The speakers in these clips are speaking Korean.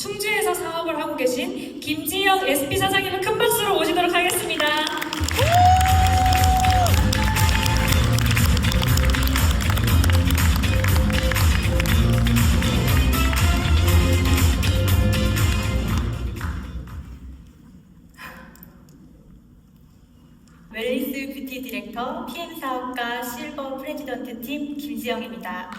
충주에서 사업을 하고 계신 김지영 SP 사장님을 큰 박수로 모시도록 하겠습니다. 웰니스 뷰티 디렉터 PM 사업과 실버 프레지던트 팀 김지영입니다.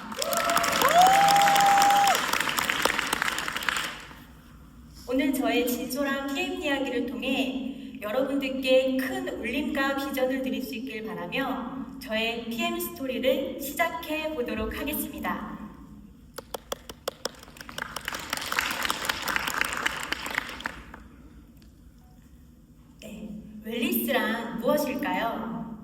오늘 저의 진솔한 PM 이야기를 통해 여러분들께 큰 울림과 비전을 드릴 수 있길 바라며 저의 PM 스토리를 시작해 보도록 하겠습니다. 웰니스란 무엇일까요?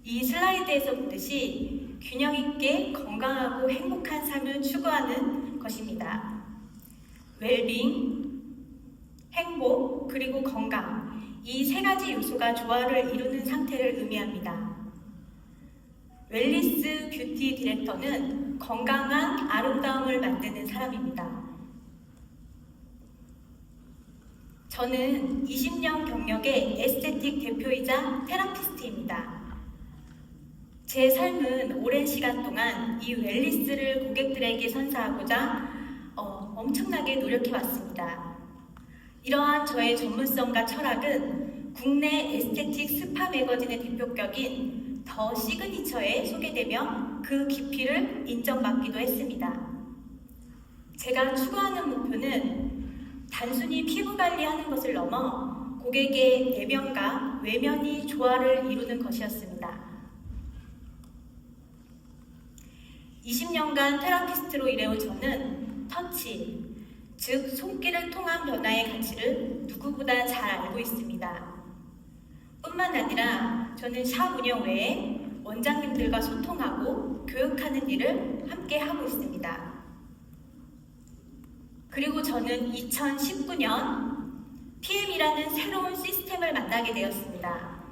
이 슬라이드에서 보듯이 균형 있게 건강하고 행복한 삶을 추구하는 것입니다. 웰빙, 행복, 그리고 건강, 이 세 가지 요소가 조화를 이루는 상태를 의미합니다. 웰니스 뷰티 디렉터는 건강한 아름다움을 만드는 사람입니다. 저는 20년 경력의 에스테틱 대표이자 테라피스트입니다. 제 삶은 오랜 시간 동안 이 웰니스를 고객들에게 선사하고자 엄청나게 노력해왔습니다. 이러한 저의 전문성과 철학은 국내 에스테틱 스파 매거진의 대표격인 더 시그니처에 소개되며 그 깊이를 인정받기도 했습니다. 제가 추구하는 목표는 단순히 피부 관리하는 것을 넘어 고객의 내면과 외면이 조화를 이루는 것이었습니다. 20년간 테라피스트로 일해온 저는 터치, 즉 손길을 통한 변화의 가치를 누구보다 잘 알고 있습니다. 뿐만 아니라 저는 샵 운영 외에 원장님들과 소통하고 교육하는 일을 함께 하고 있습니다. 그리고 저는 2019년 PM이라는 새로운 시스템을 만나게 되었습니다.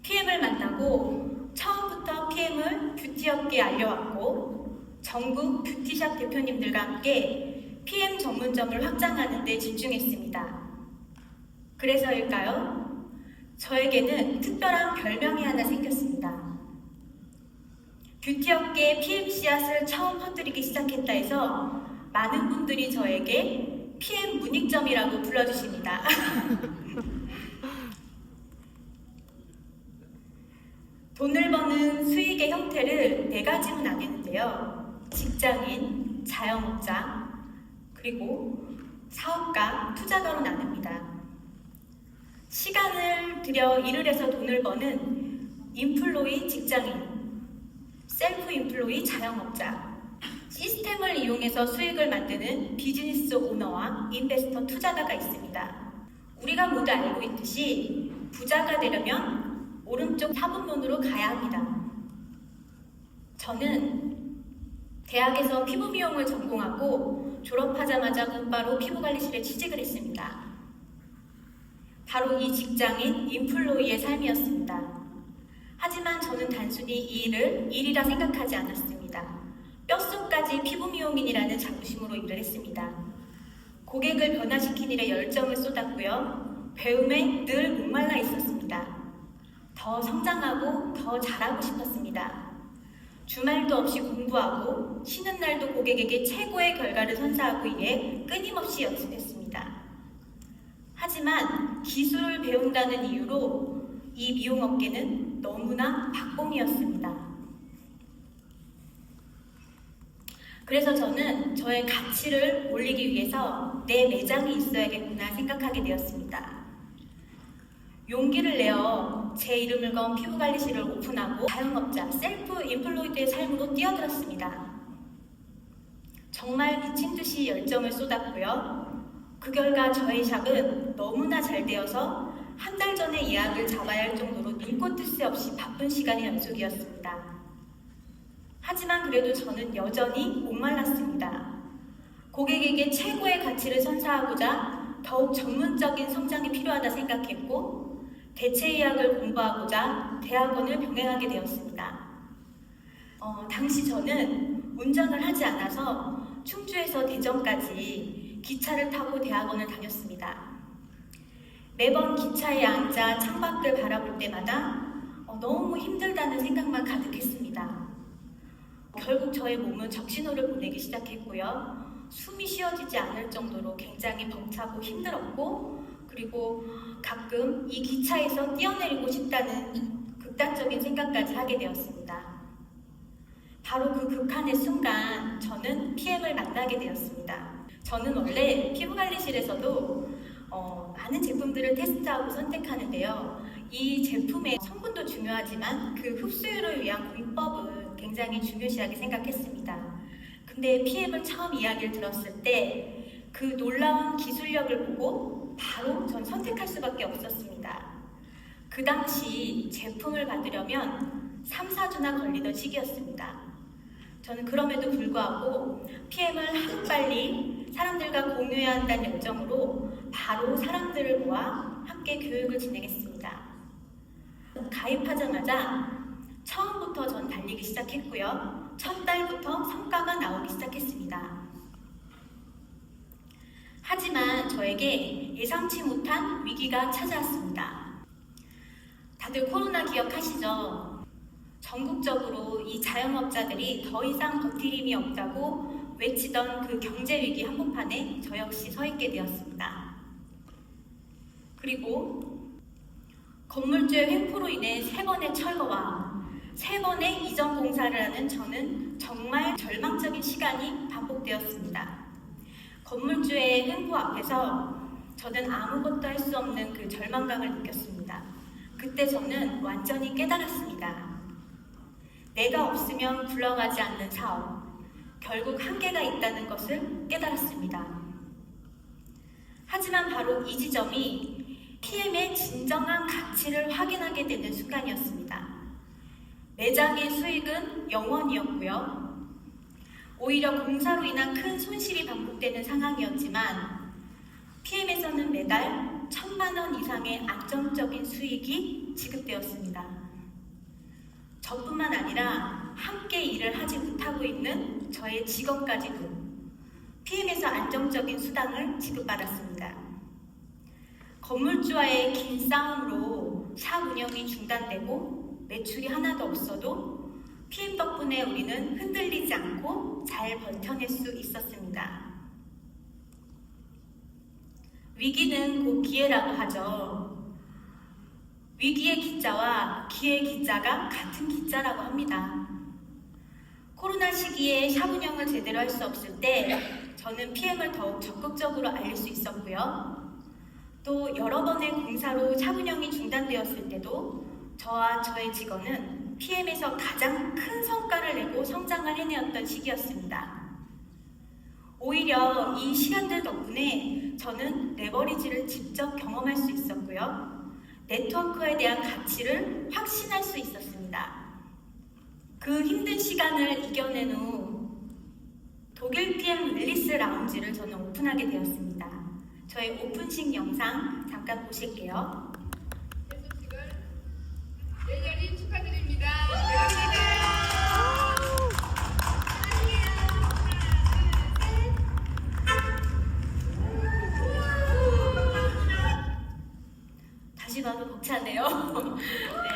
PM을 만나고 처음부터 PM을 뷰티업계에 알려왔고 전국 뷰티샵 대표님들과 함께 PM 전문점을 확장하는 데 집중했습니다. 그래서일까요? 저에게는 특별한 별명이 하나 생겼습니다. 뷰티업계에 PM 씨앗을 처음 퍼뜨리기 시작했다 해서 많은 분들이 저에게 PM 문익점이라고 불러주십니다. 돈을 버는 수익의 형태를 네 가지로 나뉘는데요. 직장인, 자영업자, 그리고 사업가, 투자가로 나눕니다. 시간을 들여 일을 해서 돈을 버는 인플로이 직장인, 셀프 인플로이 자영업자, 시스템을 이용해서 수익을 만드는 비즈니스 오너와 인베스터 투자가가 있습니다. 우리가 모두 알고 있듯이 부자가 되려면 오른쪽 사분문으로 가야 합니다. 저는 대학에서 피부 미용을 전공하고 졸업하자마자 곧바로 피부관리실에 취직을 했습니다. 바로 이 직장인 인플로이의 삶이었습니다. 하지만 저는 단순히 이 일을 일이라 생각하지 않았습니다. 뼛속까지 피부 미용인이라는 자부심으로 일을 했습니다. 고객을 변화시킨 일에 열정을 쏟았고요. 배움에 늘 목말라 있었습니다. 더 성장하고 더 잘하고 싶었습니다. 주말도 없이 공부하고 쉬는 날도 고객에게 최고의 결과를 선사하기 위해 끊임없이 연습했습니다. 하지만 기술을 배운다는 이유로 이 미용업계는 너무나 박봉이었습니다. 그래서 저는 저의 가치를 올리기 위해서 내 매장이 있어야겠구나 생각하게 되었습니다. 용기를 내어 제 이름을 건 피부관리실을 오픈하고 자영업자, 셀프 인플로이드의 삶으로 뛰어들었습니다. 정말 미친 듯이 열정을 쏟았고요. 그 결과 저의 샵은 너무나 잘 되어서 한 달 전에 예약을 잡아야 할 정도로 눈코 뜰 새 없이 바쁜 시간의 연속이었습니다. 하지만 그래도 저는 여전히 목말랐습니다. 고객에게 최고의 가치를 선사하고자 더욱 전문적인 성장이 필요하다 생각했고 대체 의학을 공부하고자 대학원을 병행하게 되었습니다. 당시 저는 운전을 하지 않아서 충주에서 대전까지 기차를 타고 대학원을 다녔습니다. 매번 기차에 앉아 창밖을 바라볼 때마다 너무 힘들다는 생각만 가득했습니다. 결국 저의 몸은 적신호를 보내기 시작했고요. 숨이 쉬어지지 않을 정도로 굉장히 벅차고 힘들었고, 그리고 가끔 이 기차에서 뛰어내리고 싶다는 극단적인 생각까지 하게 되었습니다. 바로 그 극한의 순간 저는 PM을 만나게 되었습니다. 저는 원래 피부관리실에서도 많은 제품들을 테스트하고 선택하는데요. 이 제품의 성분도 중요하지만 그 흡수율을 위한 공법을 굉장히 중요시하게 생각했습니다. 근데 PM을 처음 이야기를 들었을 때 그 놀라운 기술력을 보고 바로 전 선택할 수밖에 없었습니다. 그 당시 제품을 받으려면 3, 4주나 걸리던 시기였습니다. 저는 그럼에도 불구하고 PM을 하루빨리 사람들과 공유해야 한다는 열정으로 바로 사람들을 모아 함께 교육을 진행했습니다. 가입하자마자 처음부터 전 달리기 시작했고요. 첫 달부터 성과가 나오기 시작했습니다. 하지만 저에게 예상치 못한 위기가 찾아왔습니다. 다들 코로나 기억하시죠? 전국적으로 이 자영업자들이 더 이상 버틸 힘이 없다고 외치던 그 경제위기 한복판에 저 역시 서 있게 되었습니다. 그리고 건물주의 횡포로 인해 3번의 철거와 3번의 이전 공사를 하는 저는 정말 절망적인 시간이 반복되었습니다. 건물주의 횡포 앞에서 저는 아무것도 할 수 없는 그 절망감을 느꼈습니다. 그때 저는 완전히 깨달았습니다. 내가 없으면 굴러가지 않는 사업, 결국 한계가 있다는 것을 깨달았습니다. 하지만 바로 이 지점이 PM의 진정한 가치를 확인하게 되는 순간이었습니다. 매장의 수익은 0원이었고요. 오히려 공사로 인한 큰 손실이 반복되는 상황이었지만 PM에서는 매달 1,000만 원 이상의 안정적인 수익이 지급되었습니다. 저뿐만 아니라 함께 일을 하지 못하고 있는 저의 직원까지도 PM에서 안정적인 수당을 지급받았습니다. 건물주와의 긴 싸움으로 샵 운영이 중단되고 매출이 하나도 없어도 PM 덕분에 우리는 흔들리지 않고 잘 버텨낼 수 있었습니다. 위기는 곧 기회라고 하죠. 위기의 기자와 기회의 기자가 같은 기자라고 합니다. 코로나 시기에 샵 운영을 제대로 할 수 없을 때 저는 PM을 더욱 적극적으로 알릴 수 있었고요. 또 여러 번의 공사로 샵 운영이 중단되었을 때도 저와 저의 직원은 PM에서 가장 큰 성과를 내고 성장을 해내었던 시기였습니다. 오히려 이 시간들 덕분에 저는 레버리지를 직접 경험할 수 있었고요. 네트워크에 대한 가치를 확신할 수 있었습니다. 그 힘든 시간을 이겨낸 후 독일 PM 웰리스 라운지를 저는 오픈하게 되었습니다. 저의 오픈식 영상 잠깐 보실게요. 열렬히 축하드립니다. 다시 봐도 벅차네요. 네.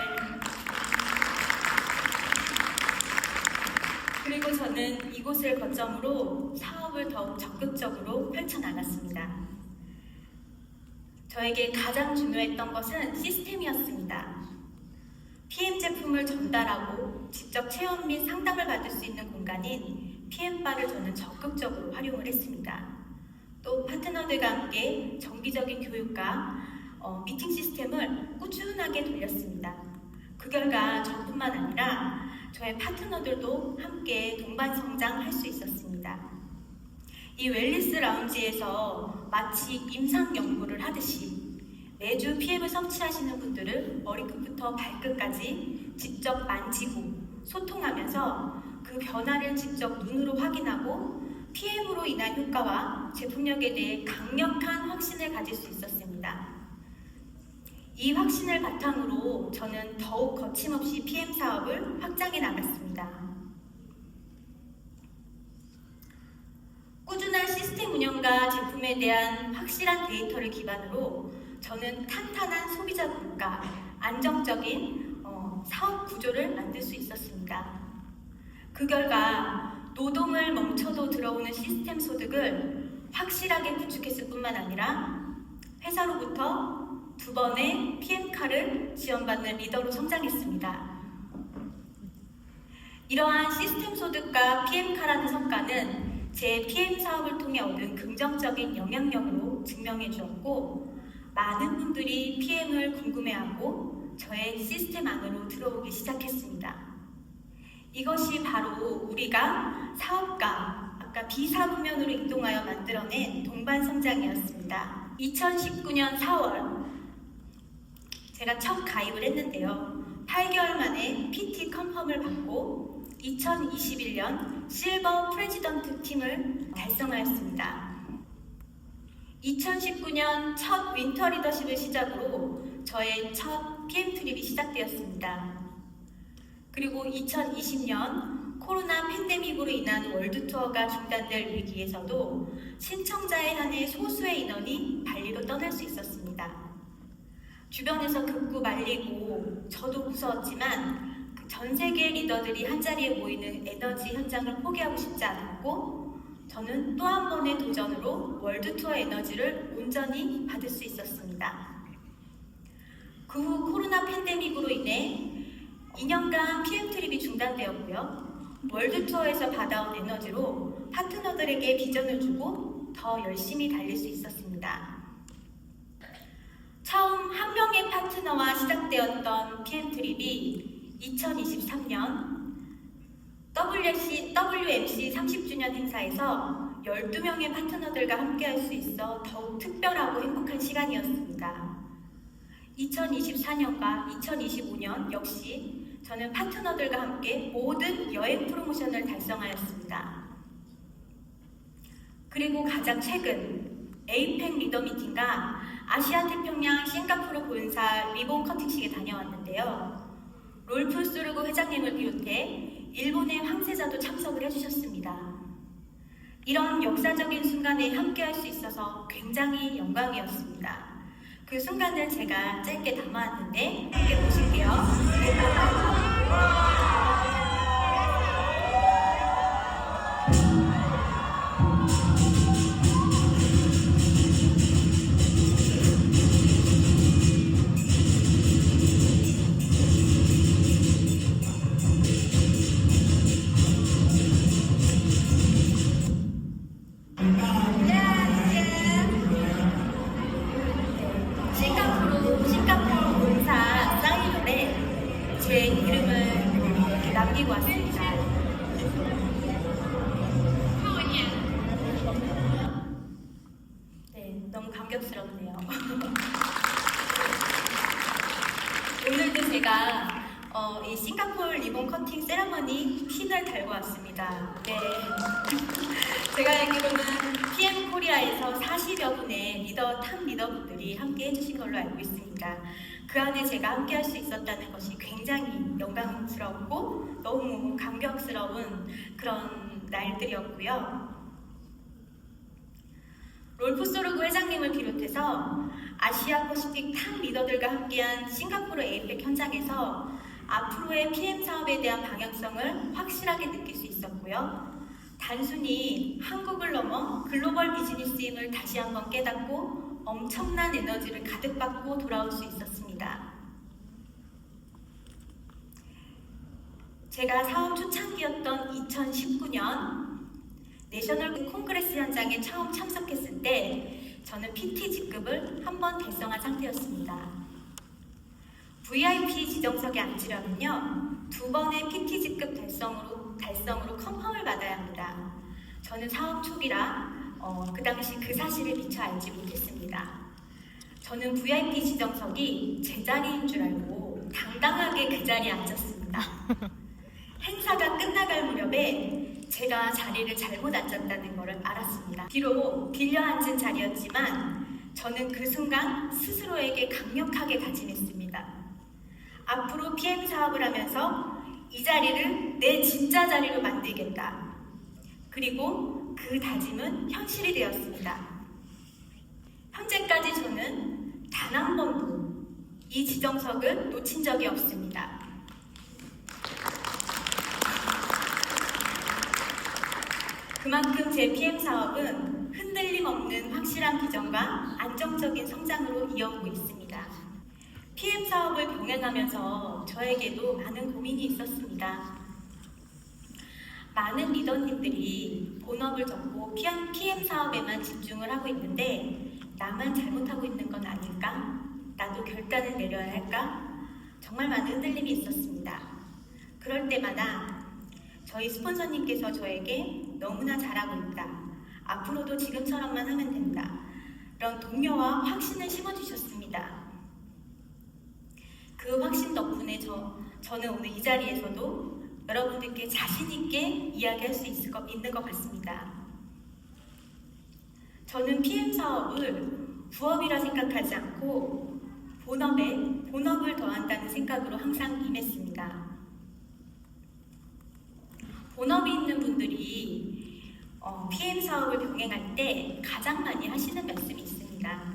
그리고 저는 이곳을 거점으로 사업을 더욱 적극적으로 펼쳐나갔습니다. 저에게 가장 중요했던 것은 시스템이었습니다. PM 제품을 전달하고 직접 체험 및 상담을 받을 수 있는 공간인 PM바를 저는 적극적으로 활용을 했습니다. 또 파트너들과 함께 정기적인 교육과 미팅 시스템을 꾸준하게 돌렸습니다. 그 결과 저뿐만 아니라 저의 파트너들도 함께 동반 성장할 수 있었습니다. 이 웰리스 라운지에서 마치 임상 연구를 하듯이 매주 PM을 섭취하시는 분들을 머리끝부터 발끝까지 직접 만지고 소통하면서 그 변화를 직접 눈으로 확인하고 PM으로 인한 효과와 제품력에 대해 강력한 확신을 가질 수 있었습니다. 이 확신을 바탕으로 저는 더욱 거침없이 PM 사업을 확장해 나갔습니다. 운영과 제품에 대한 확실한 데이터를 기반으로 저는 탄탄한 소비자 국가, 안정적인 사업 구조를 만들 수 있었습니다. 그 결과 노동을 멈춰도 들어오는 시스템 소득을 확실하게 구축했을 뿐만 아니라 회사로부터 2번의 PM카를 지원받는 리더로 성장했습니다. 이러한 시스템 소득과 PM카라는 성과는 제 PM 사업을 통해 얻은 긍정적인 영향력으로 증명해 주었고, 많은 분들이 PM을 궁금해하고 저의 시스템 안으로 들어오기 시작했습니다. 이것이 바로 우리가 사업가, 아까 비사부면으로 이동하여 만들어낸 동반 성장이었습니다. 2019년 4월 제가 첫 가입을 했는데요. 8개월 만에 PT 컨펌을 받고 2021년 실버 프레지던트 팀을 달성하였습니다. 2019년 첫 윈터 리더십을 시작으로 저의 첫 PM 트립이 시작되었습니다. 그리고 2020년 코로나 팬데믹으로 인한 월드 투어가 중단될 위기에서도 신청자에 한해 소수의 인원이 발리로 떠날 수 있었습니다. 주변에서 극구 말리고 저도 무서웠지만 전 세계 리더들이 한자리에 모이는 에너지 현장을 포기하고 싶지 않았고, 저는 또 한 번의 도전으로 월드 투어 에너지를 온전히 받을 수 있었습니다. 그 후 코로나 팬데믹으로 인해 2년간 PM 트립이 중단되었고요. 월드 투어에서 받아온 에너지로 파트너들에게 비전을 주고 더 열심히 달릴 수 있었습니다. 처음 한 명의 파트너와 시작되었던 PM 트립이 2023년 WMC 30주년 행사에서 12명의 파트너들과 함께할 수 있어 더욱 특별하고 행복한 시간이었습니다. 2024년과 2025년 역시 저는 파트너들과 함께 모든 여행 프로모션을 달성하였습니다. 그리고 가장 최근 에이펙 리더 미팅과 아시아 태평양 싱가포르 본사 리본 커팅식에 다녀왔는데요. 롤프 소르고 회장님을 비롯해 일본의 황세자도 참석을 해주셨습니다. 이런 역사적인 순간에 함께할 수 있어서 굉장히 영광이었습니다. 그 순간을 제가 짧게 담아왔는데 함께 보실게요. 싱가포르 본사 사인볼에 제 이름을 이렇게 남기고 왔습니다. 네, 너무 감격스럽네요. 오늘도 제가 이 싱가포르 리본 커팅 세레머니 핀을 달고 왔습니다. 네. 제가 알기로는 PM 코리아에서 40여 분의 탑 리더분들이 함께 해주신 걸로 알고 있으니까 그 안에 제가 함께 할 수 있었다는 것이 굉장히 영광스럽고 너무 감격스러운 그런 날들이었고요. 롤프 소르고 회장님을 비롯해서 아시아 퍼시픽 탑 리더들과 함께한 싱가포르 에이펙 현장에서 앞으로의 PM 사업에 대한 방향성을 확실하게 느낄 수 있었고요. 단순히 한국을 넘어 글로벌 비즈니스임을 다시 한번 깨닫고 엄청난 에너지를 가득 받고 돌아올 수 있었습니다. 제가 사업 초창기였던 2019년 내셔널 콩그레스 현장에 처음 참석했을 때 저는 PT 직급을 한 번 달성한 상태였습니다. VIP 지정석에 앉으려면요 2번의 PT 직급 달성으로 컨펌을 받아야 합니다. 저는 사업 초기라 그 당시 그 사실을 미처 알지 못했습니다. 저는 VIP 지정석이 제 자리인 줄 알고 당당하게 그 자리에 앉았습니다. 행사가 끝나갈 무렵에 제가 자리를 잘못 앉았다는 것을 알았습니다. 비록 빌려 앉은 자리였지만 저는 그 순간 스스로에게 강력하게 다짐했습니다. 앞으로 PM 사업을 하면서 이 자리를 내 진짜 자리로 만들겠다. 그리고 그 다짐은 현실이 되었습니다. 현재까지 저는 단 한 번도 이 지정석을 놓친 적이 없습니다. 그만큼 제 PM 사업은 흔들림 없는 확실한 비전과 안정적인 성장으로 이어오고 있습니다. PM 사업을 병행하면서 저에게도 많은 고민이 있었습니다. 많은 리더님들이 본업을 접고 PM 사업에만 집중을 하고 있는데 나만 잘못하고 있는 건 아닐까? 나도 결단을 내려야 할까? 정말 많은 흔들림이 있었습니다. 그럴 때마다 저희 스폰서님께서 저에게 너무나 잘하고 있다. 앞으로도 지금처럼만 하면 된다. 이런 동료와 확신을 심어주셨습니다. 그 확신 덕분에 저는 오늘 이 자리에서도 여러분들께 자신있게 이야기할 수 있는 것 같습니다. 저는 PM 사업을 부업이라 생각하지 않고 본업에 본업을 더한다는 생각으로 항상 임했습니다. 본업이 있는 분들이 PM 사업을 병행할 때 가장 많이 하시는 말씀이 있습니다.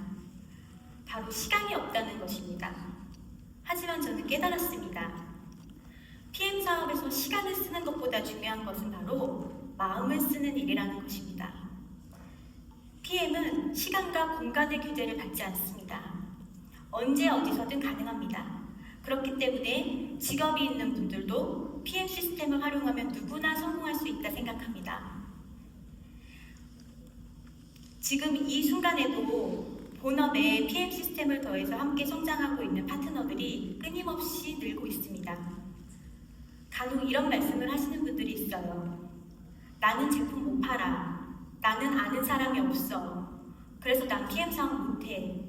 바로 시간이 없다는 것입니다. 하지만 저는 깨달았습니다. PM 사업에서 시간을 쓰는 것보다 중요한 것은 바로 마음을 쓰는 일이라는 것입니다. PM은 시간과 공간의 규제를 받지 않습니다. 언제 어디서든 가능합니다. 그렇기 때문에 직업이 있는 분들도 PM 시스템을 활용하면 누구나 성공할 수 있다 생각합니다. 지금 이 순간에도 본업에 PM 시스템을 더해서 함께 성장하고 있는 파트너들이 끊임없이 늘고 있습니다. 간혹 이런 말씀을 하시는 분들이 있어요. 나는 제품 못 팔아. 나는 아는 사람이 없어. 그래서 난 PM 사업 못해.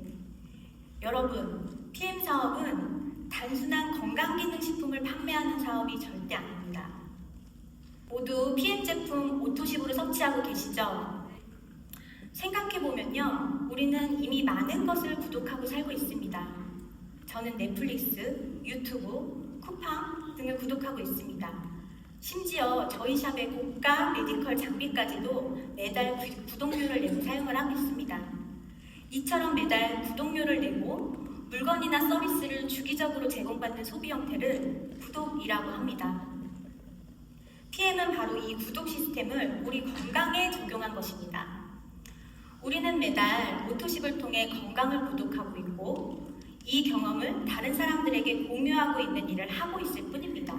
여러분, PM 사업은 단순한 건강기능식품을 판매하는 사업이 절대 아닙니다. 모두 PM 제품 오토십으로 섭취하고 계시죠? 생각해보면요, 우리는 이미 많은 것을 구독하고 살고 있습니다. 저는 넷플릭스, 유튜브, 쿠팡 등을 구독하고 있습니다. 심지어 저희 샵의 고가 메디컬 장비까지도 매달 구독료를 내고 사용을 하고 있습니다. 이처럼 매달 구독료를 내고 물건이나 서비스를 주기적으로 제공받는 소비 형태를 구독이라고 합니다. PM은 바로 이 구독 시스템을 우리 건강에 적용한 것입니다. 우리는 매달 오토십을 통해 건강을 구독하고 있고 이 경험을 다른 사람들에게 공유하고 있는 일을 하고 있을 뿐입니다.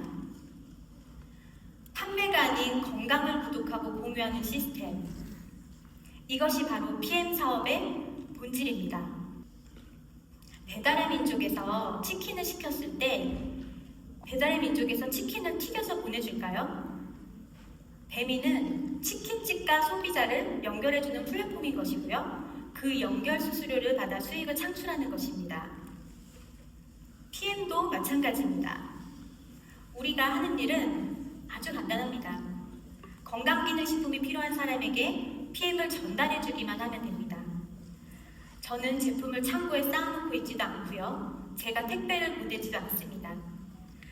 판매가 아닌 건강을 구독하고 공유하는 시스템. 이것이 바로 PM 사업의 본질입니다. 배달의 민족에서 치킨을 시켰을 때 배달의 민족에서 치킨을 튀겨서 보내줄까요? 배민은 치킨집과 소비자를 연결해주는 플랫폼인 것이고요. 그 연결 수수료를 받아 수익을 창출하는 것입니다. PM도 마찬가지입니다. 우리가 하는 일은 아주 간단합니다. 건강기능식품이 필요한 사람에게 PM을 전달해주기만 하면 됩니다. 저는 제품을 창고에 쌓아놓고 있지도 않고요. 제가 택배를 보내지도 않습니다.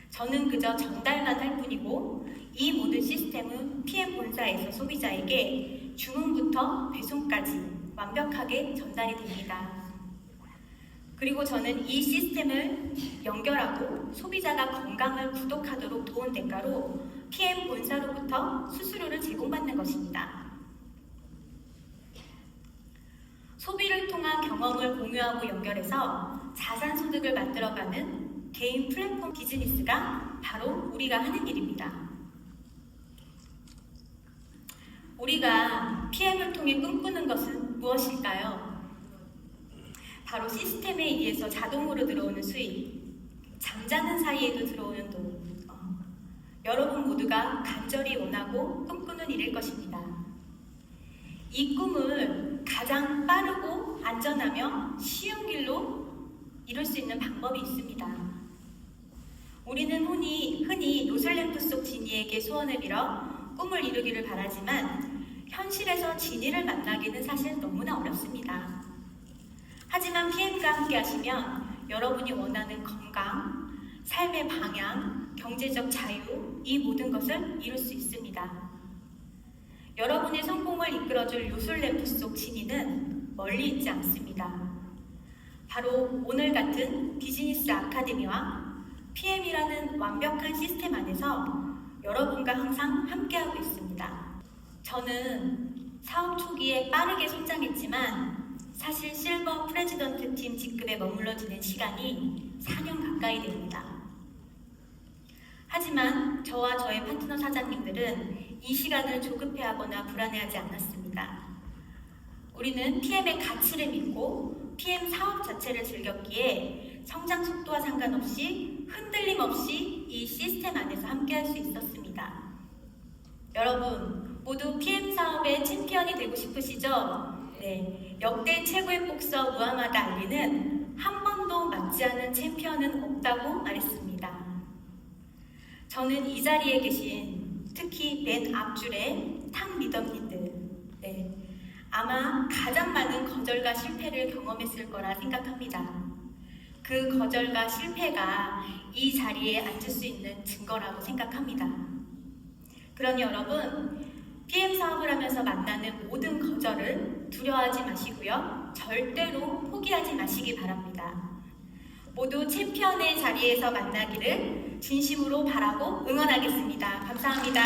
저는 그저 전달만 할 뿐이고 이 모든 시스템은 PM 본사에서 소비자에게 주문부터 배송까지 완벽하게 전달이 됩니다. 그리고 저는 이 시스템을 연결하고 소비자가 건강을 구독하도록 도운 대가로 PM 본사로부터 수수료를 제공받는 것입니다. 소비를 통한 경험을 공유하고 연결해서 자산소득을 만들어가는 개인 플랫폼 비즈니스가 바로 우리가 하는 일입니다. 우리가 PM을 통해 꿈꾸는 것은 무엇일까요? 바로 시스템에 의해서 자동으로 들어오는 수익, 잠자는 사이에도 들어오는 돈, 여러분 모두가 간절히 원하고 꿈꾸는 일일 것입니다. 이 꿈을 가장 빠르고 안전하며 쉬운 길로 이룰 수 있는 방법이 있습니다. 우리는 흔히 노슬램프 속 지니에게 소원을 빌어 꿈을 이루기를 바라지만 현실에서 지니를 만나기는 사실 너무나 어렵습니다. 하지만 PM과 함께 하시면 여러분이 원하는 건강, 삶의 방향, 경제적 자유, 이 모든 것을 이룰 수 있습니다. 여러분의 성공을 이끌어줄 요술램프 속 진이는 멀리 있지 않습니다. 바로 오늘 같은 비즈니스 아카데미와 PM이라는 완벽한 시스템 안에서 여러분과 항상 함께하고 있습니다. 저는 사업 초기에 빠르게 성장했지만 사실 실버 프레지던트 팀 직급에 머물러 지낸 시간이 4년 가까이 됩니다. 하지만 저와 저의 파트너 사장님들은 이 시간을 조급해하거나 불안해하지 않았습니다. 우리는 PM의 가치를 믿고 PM 사업 자체를 즐겼기에 성장 속도와 상관없이 흔들림 없이 이 시스템 안에서 함께할 수 있었습니다. 여러분 모두 PM 사업의 챔피언이 되고 싶으시죠? 네, 역대 최고의 복서 무하마드 알리는 한 번도 맞지 않은 챔피언은 없다고 말했습니다. 저는 이 자리에 계신 특히 맨 앞줄의 탑 리더님들, 아마 가장 많은 거절과 실패를 경험했을 거라 생각합니다. 그 거절과 실패가 이 자리에 앉을 수 있는 증거라고 생각합니다. 그러니 여러분, PM 사업을 하면서 만나는 모든 거절을 두려워하지 마시고요. 절대로 포기하지 마시기 바랍니다. 모두 챔피언의 자리에서 만나기를 진심으로 바라고 응원하겠습니다. 감사합니다.